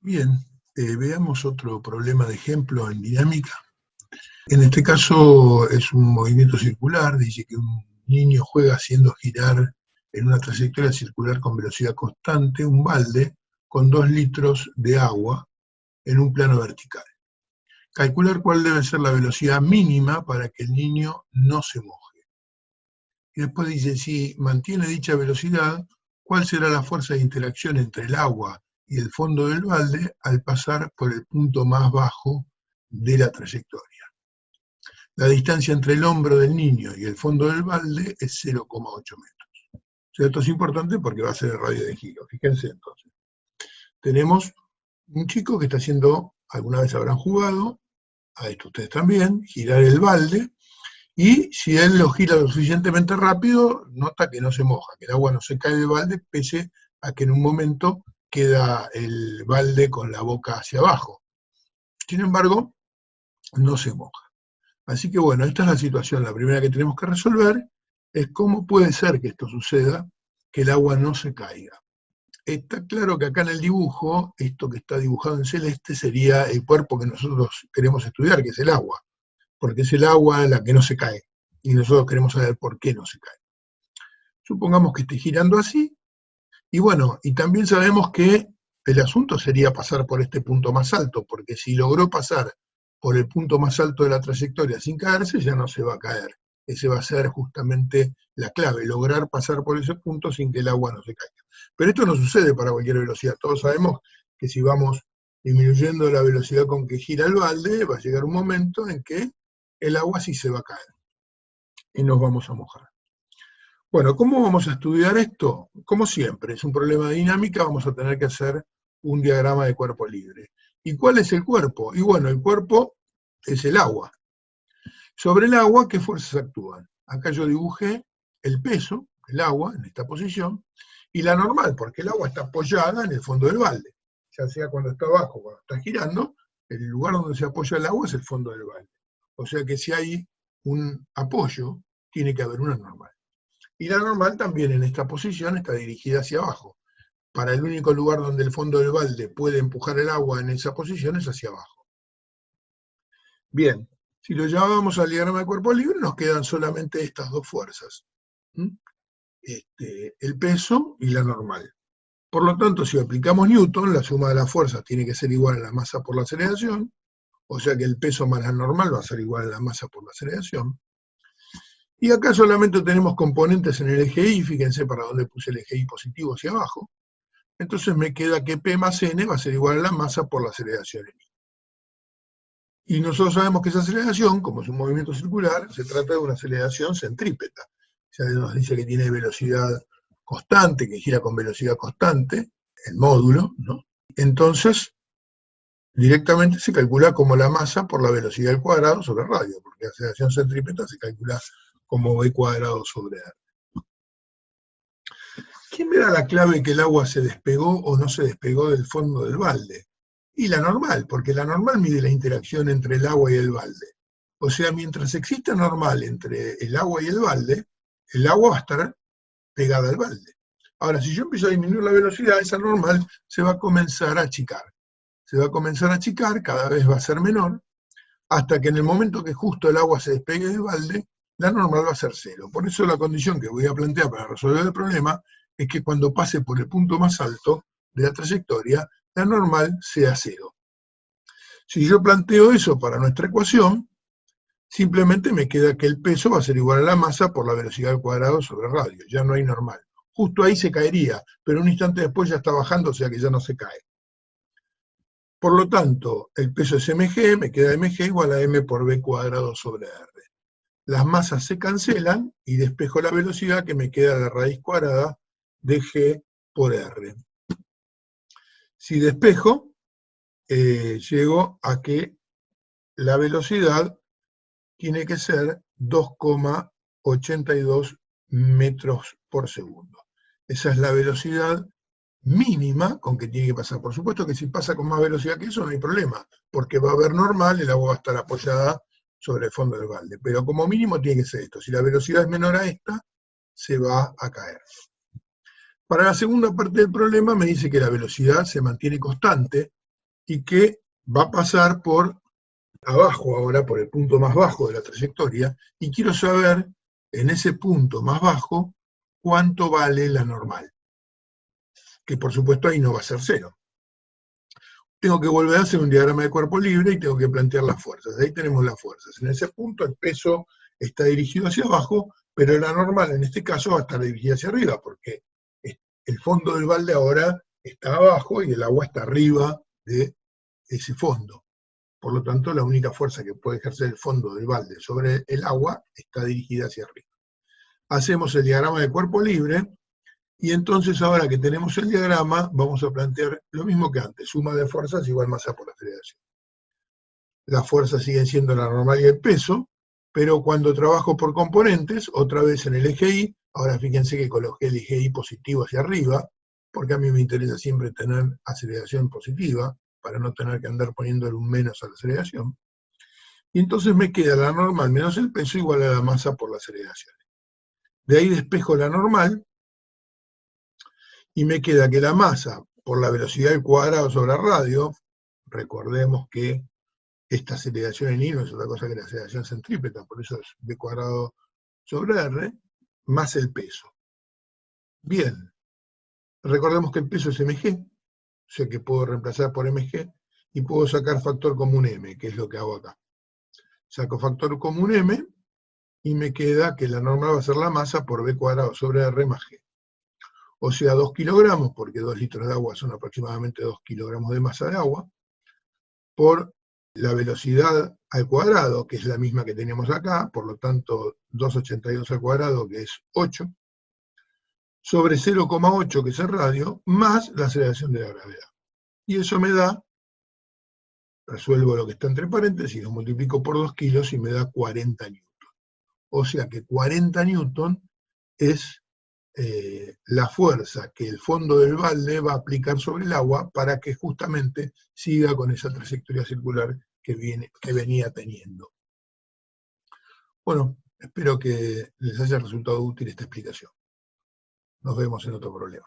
Bien, veamos otro problema de ejemplo en dinámica. En este caso es un movimiento circular, dice que un niño juega haciendo girar en una trayectoria circular con velocidad constante un balde con 2 litros de agua en un plano vertical. Calcular cuál debe ser la velocidad mínima para que el niño no se moje. Y después dice, si mantiene dicha velocidad, ¿cuál será la fuerza de interacción entre el agua y el fondo del balde al pasar por el punto más bajo de la trayectoria? La distancia entre el hombro del niño y el fondo del balde es 0,8 metros. O sea, esto es importante porque va a ser el radio de giro. Fíjense entonces. Tenemos un chico que está haciendo, alguna vez habrán jugado, a esto ustedes también, girar el balde, y si él lo gira lo suficientemente rápido, nota que no se moja, que el agua no se cae del balde, pese a que en un momento queda el balde con la boca hacia abajo. Sin embargo, no se moja. Así que bueno, esta es la situación. La primera que tenemos que resolver es cómo puede ser que esto suceda, que el agua no se caiga. Está claro que acá en el dibujo, esto que está dibujado en celeste sería el cuerpo que nosotros queremos estudiar, que es el agua, porque es el agua la que no se cae, y nosotros queremos saber por qué no se cae. Supongamos que esté girando así, y bueno, y también sabemos que el asunto sería pasar por este punto más alto, porque si logró pasar por el punto más alto de la trayectoria sin caerse, ya no se va a caer. Ese va a ser justamente la clave, lograr pasar por ese punto sin que el agua no se caiga. Pero esto no sucede para cualquier velocidad. Todos sabemos que si vamos disminuyendo la velocidad con que gira el balde, va a llegar un momento en que el agua sí se va a caer y nos vamos a mojar. Bueno, ¿cómo vamos a estudiar esto? Como siempre, es un problema de dinámica, vamos a tener que hacer un diagrama de cuerpo libre. ¿Y cuál es el cuerpo? Y bueno, el cuerpo es el agua. Sobre el agua, ¿qué fuerzas actúan? Acá yo dibujé el peso, el agua, en esta posición, y la normal, porque el agua está apoyada en el fondo del balde. Ya sea cuando está abajo o cuando está girando, el lugar donde se apoya el agua es el fondo del balde. O sea que si hay un apoyo, tiene que haber una normal. Y la normal también en esta posición está dirigida hacia abajo. Para el único lugar donde el fondo del balde puede empujar el agua en esa posición es hacia abajo. Bien, si lo llevamos al diagrama de cuerpo libre, nos quedan solamente estas dos fuerzas. El peso y la normal. Por lo tanto, si aplicamos Newton, la suma de las fuerzas tiene que ser igual a la masa por la aceleración, o sea que el peso más la normal va a ser igual a la masa por la aceleración. Y acá solamente tenemos componentes en el eje Y, fíjense para dónde puse el eje Y positivo hacia abajo. Entonces me queda que P más N va a ser igual a la masa por la aceleración en I. Y nosotros sabemos que esa aceleración, como es un movimiento circular, se trata de una aceleración centrípeta. O sea, nos dice que tiene velocidad constante, que gira con velocidad constante, el módulo, ¿no? Entonces, directamente se calcula como la masa por la velocidad al cuadrado sobre radio, porque la aceleración centrípeta se calcula como V cuadrado sobre R. ¿Quién me da la clave que el agua se despegó o no se despegó del fondo del balde? Y la normal, porque la normal mide la interacción entre el agua y el balde. O sea, mientras exista normal entre el agua y el agua va a estar pegada al balde. Ahora, si yo empiezo a disminuir la velocidad, esa normal se va a comenzar a achicar. Se va a comenzar a achicar, cada vez va a ser menor, hasta que en el momento que justo el agua se despegue del balde, la normal va a ser 0. Por eso la condición que voy a plantear para resolver el problema es que cuando pase por el punto más alto de la trayectoria, la normal sea 0. Si yo planteo eso para nuestra ecuación, simplemente me queda que el peso va a ser igual a la masa por la velocidad al cuadrado sobre radio, ya no hay normal. Justo ahí se caería, pero un instante después ya está bajando, o sea que ya no se cae. Por lo tanto, el peso es mg, me queda mg igual a m por v cuadrado sobre r. Las masas se cancelan y despejo la velocidad, que me queda la raíz cuadrada de g por r. Si despejo, llego a que la velocidad tiene que ser 2,82 metros por segundo. Esa es la velocidad mínima con que tiene que pasar. Por supuesto que si pasa con más velocidad que eso no hay problema, porque va a haber normal, el agua va a estar apoyada sobre el fondo del balde. Pero como mínimo tiene que ser esto. Si la velocidad es menor a esta, se va a caer. Para la segunda parte del problema me dice que la velocidad se mantiene constante, y que va a pasar por abajo ahora, por el punto más bajo de la trayectoria, y quiero saber en ese punto más bajo cuánto vale la normal, que por supuesto ahí no va a ser 0. Tengo que volver a hacer un diagrama de cuerpo libre y tengo que plantear las fuerzas. Ahí tenemos las fuerzas. En ese punto el peso está dirigido hacia abajo, pero la normal en este caso va a estar dirigida hacia arriba, porque el fondo del balde ahora está abajo y el agua está arriba de ese fondo. Por lo tanto, la única fuerza que puede ejercer el fondo del balde sobre el agua está dirigida hacia arriba. Hacemos el diagrama de cuerpo libre, y entonces ahora que tenemos el diagrama, vamos a plantear lo mismo que antes, suma de fuerzas igual masa por aceleración. Las fuerzas siguen siendo la normal y el peso, pero cuando trabajo por componentes, otra vez en el eje Y, ahora fíjense que coloqué el eje Y positivo hacia arriba, porque a mí me interesa siempre tener aceleración positiva, para no tener que andar poniéndole un menos a la aceleración. Y entonces me queda la normal menos el peso igual a la masa por la aceleración. De ahí despejo la normal, y me queda que la masa por la velocidad al cuadrado sobre radio, recordemos que esta aceleración en I no es otra cosa que la aceleración centrípeta, por eso es v cuadrado sobre r, más el peso. Bien, recordemos que el peso es mg, o sea que puedo reemplazar por mg, y puedo sacar factor común m, que es lo que hago acá. Saco factor común m, y me queda que la normal va a ser la masa por v cuadrado sobre r más g. O sea, 2 kilogramos, porque 2 litros de agua son aproximadamente 2 kilogramos de masa de agua, por la velocidad al cuadrado, que es la misma que teníamos acá, por lo tanto 2,82 al cuadrado, que es 8, sobre 0,8, que es el radio, más la aceleración de la gravedad. Y eso me da, resuelvo lo que está entre paréntesis, lo multiplico por 2 kilos y me da 40 newton. O sea que 40 newton es la fuerza que el fondo del balde va a aplicar sobre el agua para que justamente siga con esa trayectoria circular que venía teniendo. Bueno, espero que les haya resultado útil esta explicación. Nos vemos en otro problema.